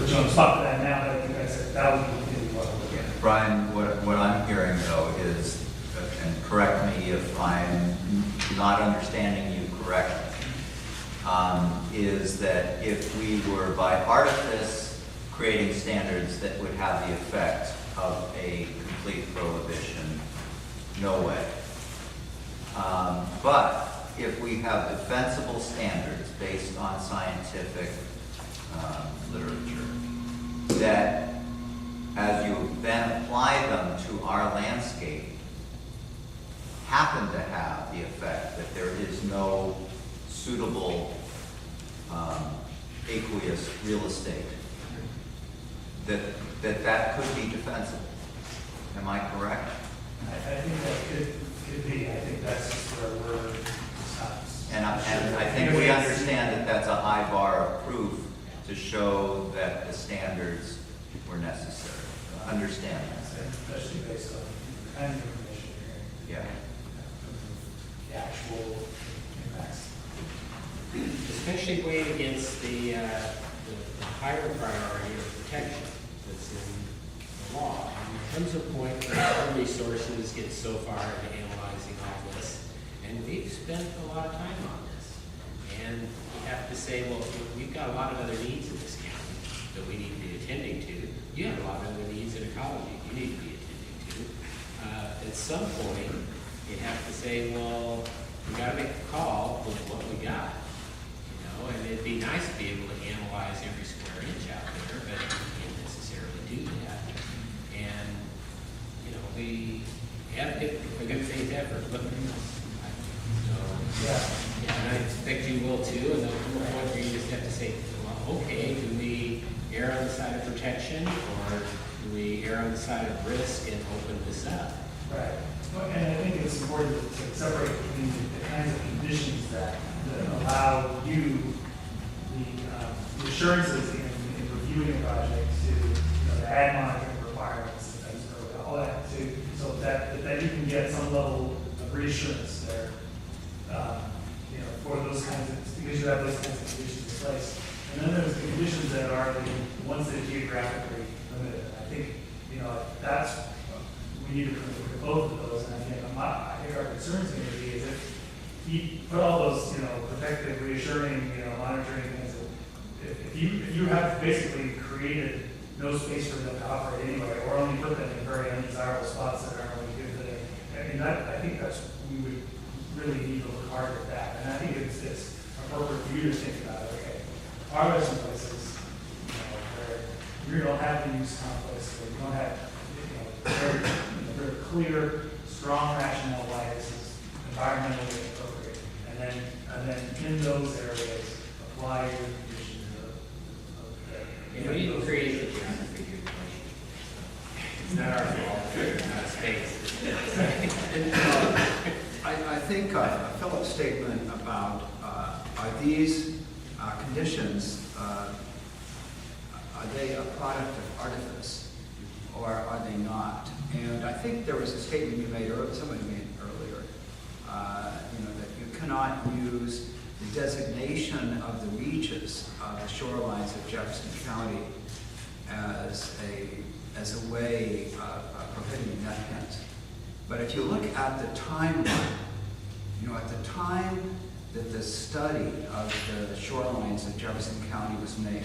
put you on the spot for that now, but I think that would be really what we're looking at. Brian, what I'm hearing though is, and correct me if I'm not understanding you correctly, is that if we were by artifice creating standards that would have the effect of a complete prohibition, no way. But if we have defensible standards based on scientific literature, that as you then apply them to our landscape, happen to have the effect that there is no suitable aqueous real estate, that could be defensible. Am I correct? I think that could be. I think that's just where we're and I think we understand that that's a high bar of proof to show that the standards were necessary. Understand that. Especially based on the kind of information you're hearing. Yeah. The actual impacts. Especially weighed against the higher priority of protection that's in the law. And there comes a point where our resources get so far into analyzing all this, and we've spent a lot of time on this. And we have to say, well, we've got a lot of other needs in this county that we need to be attending to. You have a lot of other needs in ecology you need to be attending to. At some point, you have to say, well, we got to make a call with what we got. And it'd be nice to be able to analyze every square inch out there, but we can't necessarily do that. And, we had a good faith effort looking at this. So, yeah, and I expect you will too. And the point where you just have to say, well, okay, do we err on the side of protection, or do we err on the side of risk and open this up? Right. Well, and I think it's important to separate between the kinds of conditions that allow you the assurances in reviewing a project to the ag monitoring requirements and things, all that, so that you can get some level of reassurance there, for those kinds of, because you have those kinds of conditions in place. And then there's the conditions that are the ones that are geographically limited. I think, that's, we need to look at both of those. And I think our concern is going to be is if you put all those, protective, reassuring, monitoring things, if you have basically created no space for them to operate anyway, or only put them in very undesirable spots that aren't really good for them, I think that's, we would really need to look hard at that. And I think it's appropriate for you to think about it. Okay, are there some places, where you don't have the use conflicts, where you don't have, very clear, strong rationale why this is environmentally appropriate, and then in those areas apply your conditions of We didn't create the geography of the question. It's not our fault. It's not space. I think Philip's statement about are these conditions, are they a product of artifice or are they not? And I think there was a statement you made earlier, somebody made earlier, that you cannot use the designation of the reaches of the shorelines of Jefferson County as a way of prohibiting net pens. But if you look at the timeline, at the time that the study of the shorelines of Jefferson County was made,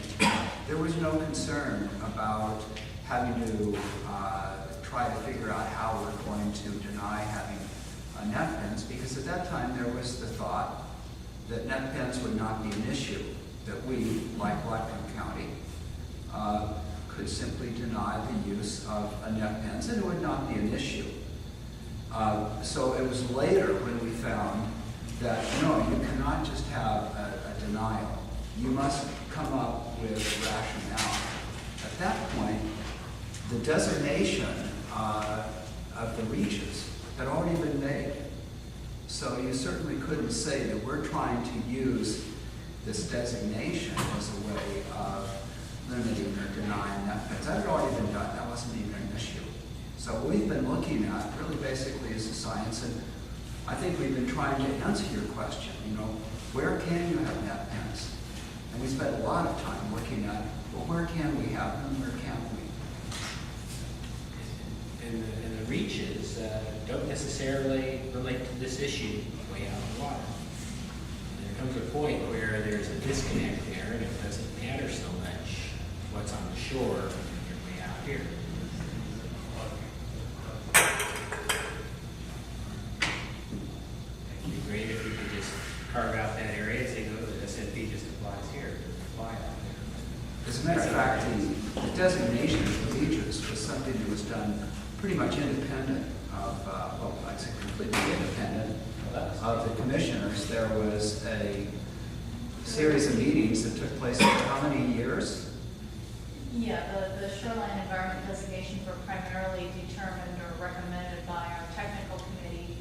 there was no concern about having to try to figure out how we're going to deny having net pens, because at that time there was the thought that net pens would not be an issue, that we, like Whatcom County, could simply deny the use of net pens, and it would not be an issue. So it was later when we found that, no, you cannot just have a denial. You must come up with rationale. At that point, the designation of the reaches had already been made. So you certainly couldn't say that we're trying to use this designation as a way of limiting or denying net pens. That had already been done. That wasn't even an issue. So what we've been looking at really basically is the science, and I think we've been trying to answer your question, where can you have net pens? And we spent a lot of time looking at, well, where can we have them, where can't we? And the reaches don't necessarily relate to this issue way out in the water. And there comes a point where there's a disconnect there, and it doesn't matter so much what's on the shore when you're way out here. It'd be great if we could just carve out that area and say, no, the SMP just applies here, it doesn't apply out there. As a matter of fact, the designation of the beaches was something that was done pretty much independent of, well, I'd say completely independent of the commissioners. There was a series of meetings that took place over how many years? Yeah, the shoreline environment designations were primarily determined or recommended by our technical committee,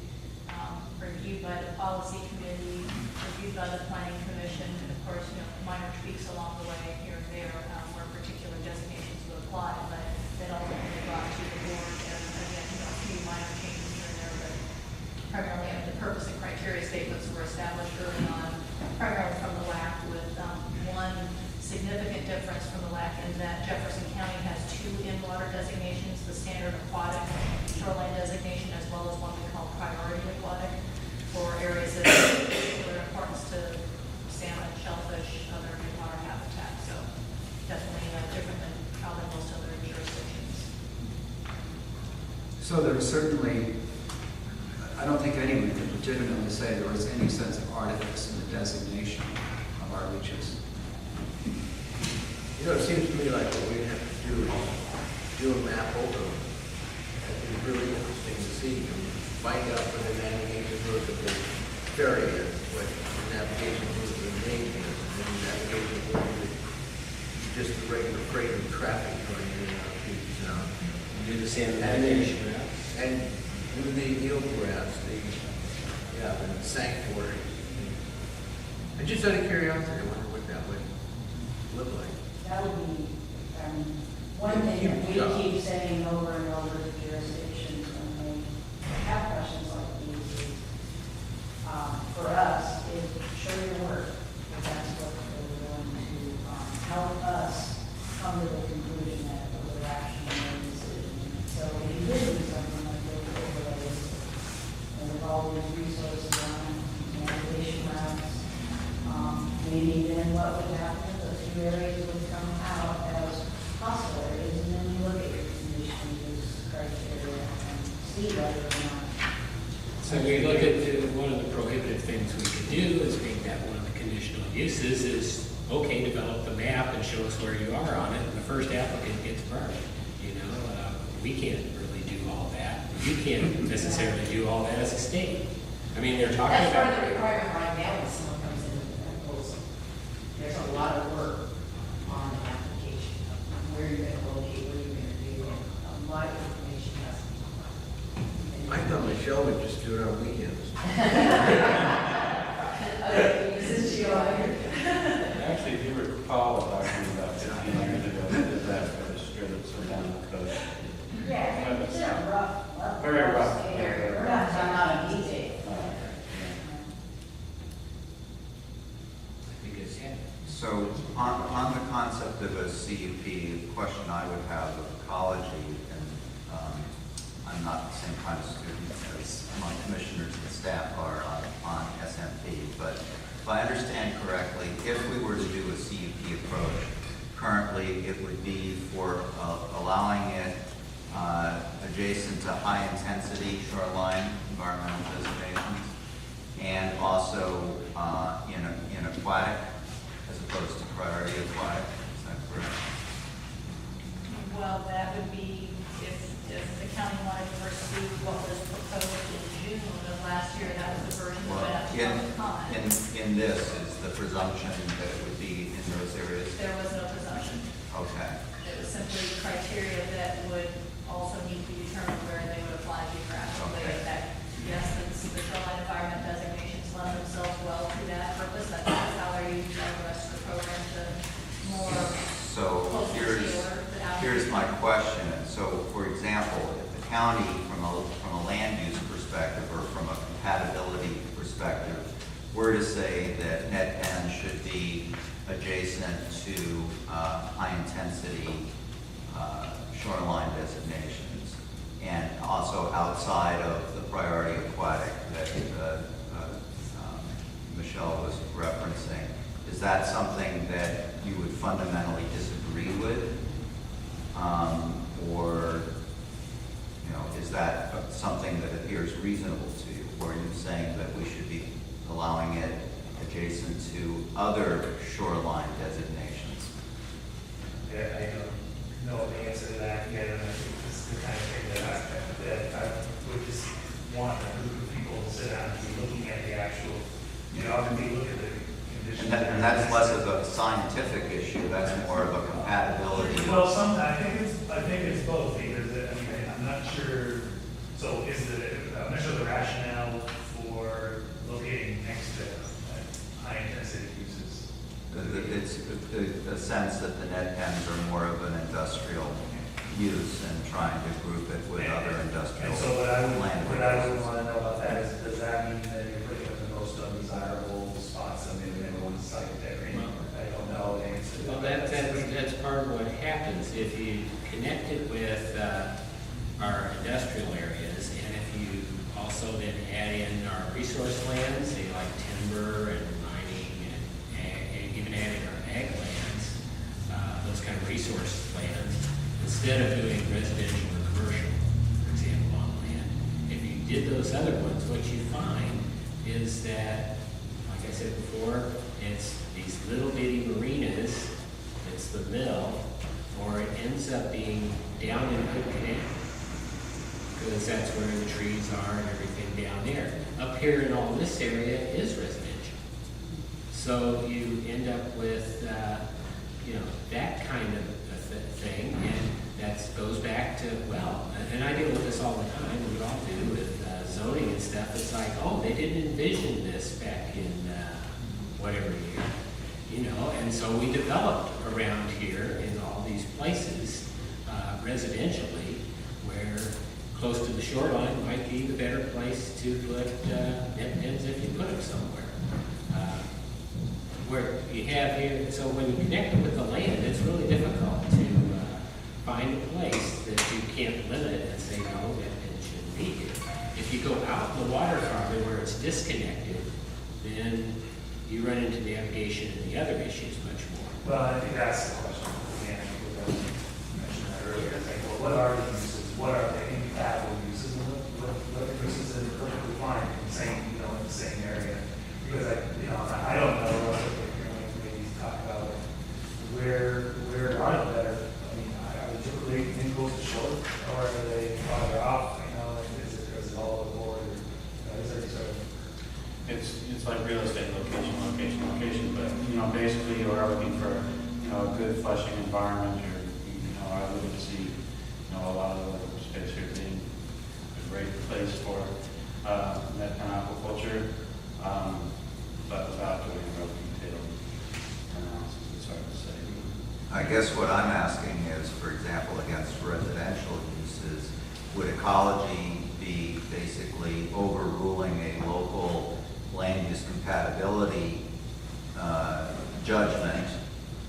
reviewed by the policy committee, reviewed by the planning commission, and of course, minor tweaks along the way here and there where particular designations would apply, but then ultimately brought to the board, and again, a few minor changes here and there, but primarily the purpose and criteria statements were established early on, primarily from the LAC, with one significant difference from the LAC in that Jefferson County has 2 in-water designations, the standard aquatic shoreline designation, as well as one we call priority aquatic, for areas of particular importance to salmon, shellfish, other in-water habitats. So definitely different than probably most other jurisdictions. So there was certainly, I don't think anyone could legitimately say there was any sense of artifice in the designation of our reaches. You know, it seems to me like what we have to do is do a map over them. It'd be really interesting to see and find out where the navigation route of the ferry is, what the navigation route of the main is, and then the navigation route of just the regular freight and traffic going in and out of Puget Sound. Do the same navigation routes. And do the eelgrass, the sanctuaries. And just out of curiosity, I wonder what that would look like. That would be, one thing that we keep saying over and over to jurisdictions when they have questions like these is, for us, is show your work, because that's what they're going to help us come to the conclusion that we're actually making a decision. So if you did do something like those overlays, and with all these resources on navigation routes, maybe then what would happen, those 2 areas would come out as possible areas, and then you look at your conditional use criteria and see whether or not. So we look at one of the prohibitive things we could do is make that one of the conditional uses is, okay, develop the map and show us where you are on it, and the first applicant gets burned. We can't really do all that. You can't necessarily do all that as a state. I mean, they're talking That's part about. of the requirement right now when someone comes in with a proposal. There's a lot of work on the application, of where you're going to locate, where you're going to do, and a lot of information has to be provided. I thought Michelle would just do it on weekends. Okay, this is Sheila. Actually, if you recall, talking about 15 years ago, we did that for the strips or down the coast. Yeah, it's a rough level. Very rough. Very rough, I'm not a DJ. So on the concept of a CUP, the question I would have of ecology, and I'm not the same kind of student as my commissioners and staff are on SMP, but if I understand correctly, if we were to do a CUP approach, currently it would be for allowing it adjacent to high-intensity shoreline environmental designations, and also in aquatic, as opposed to priority aquatic. Is that correct? Well, that would be if the county wanted to pursue what was proposed in June of last year, that was the version that went up to public comment. In this is the presumption that it would be in those areas? There was no presumption. Okay. It was simply criteria that would also need to be determined where they would apply geographically. Okay. That, yes, the shoreline environment designations lend themselves well to that purpose. That's how they're used by the rest of the program to more So closely tailor the here's my question. So, for example, if the county, from a land use perspective or from a compatibility perspective, were to say that net pen should be adjacent intensity shoreline designations, and also outside of the priority aquatic that Michelle was referencing. Is that something that you would fundamentally disagree with? Or, you know, is that something that appears reasonable to you? Or are you saying that we should be allowing it adjacent to other shoreline designations? Yeah, I don't know the answer to that yet, and I think this is the kind of thing that I would just want a group of people to sit down and be looking at the actual, you know, and be looking at the conditions. And that's less of a scientific issue, that's more of a compatibility. Well, sometimes, I think it's both, because, I mean, I'm not sure, so I'm not sure the rationale for locating next to high-intensity uses. It's the sense that the net pens are more of an industrial use and trying to group it with other industrial And so what I would land want uses. to know about that is, does that mean that you're putting up the most undesirable spots on the everyone's site there? I don't know the answer. Well, that's part of what happens. If you connect it with our industrial areas, and if you also then add in our resource lands, say like timber and mining, and even adding our ag lands, those kind of resource lands, instead of doing residential or commercial, for example, on land, if you did those other ones, what you find is that, like I said before, it's these little bitty marinas, it's the mill, or it ends up being down in Cook Canal, because that's where the trees are and everything down there. Up here in all this area is residential. So you end up with, you know, that kind of thing, and that goes back to, well, and I deal with this all the time, we all do with zoning and stuff. It's like, oh, they didn't envision this back in whatever year, you know, and so we developed around here in all these places residentially, where close to the shoreline might be the better place to put net pens if you put them somewhere. Where you have here, so when you connect it with the land, it's really difficult to find a place that you can't limit it and say, no, net pens shouldn't be here. If you go out in the water farther where it's disconnected, then you run into navigation and the other issues much more. Well, I think that's the question. Yeah, we mentioned that earlier. It's like, well, what are the uses? What are the incompatible uses? And what uses are perfectly fine in the same, you know, in the same area? Because I don't know. Maybe talk about where are the better? I mean, are they typically in close to shore, or are they farther off? You know, is it all over the board? Or is there sort of It's like real estate, location, but, you know, basically you are looking for, you know, a good flushing environment, you know, I would see, you know, a lot of the space here being a great place for net pen aquaculture, but without doing a real detailed analysis, it's hard to say. I guess what I'm asking is, for example, against residential uses, would ecology be basically overruling a local land use compatibility judgment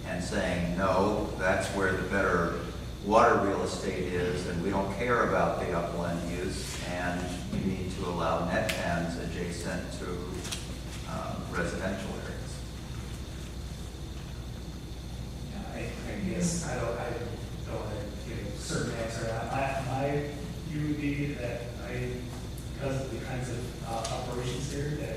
and saying, no, that's where the better water real estate is, and we don't care about the upland use, and we need to allow net pens adjacent to residential areas? Yeah, I guess I don't want to give a certain answer. My view would be that because of the kinds of operations here, that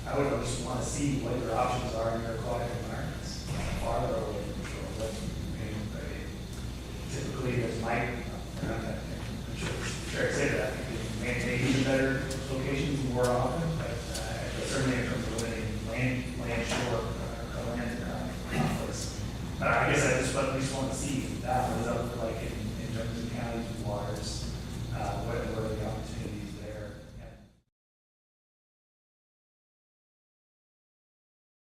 I would just want to see what your options are in your aquatic environments, farther away from shore. But typically, there's I'm sure I say that, maybe even better locations more often, but certainly in terms of limiting land shore conflicts. I guess I just at least want to see that, what does that look like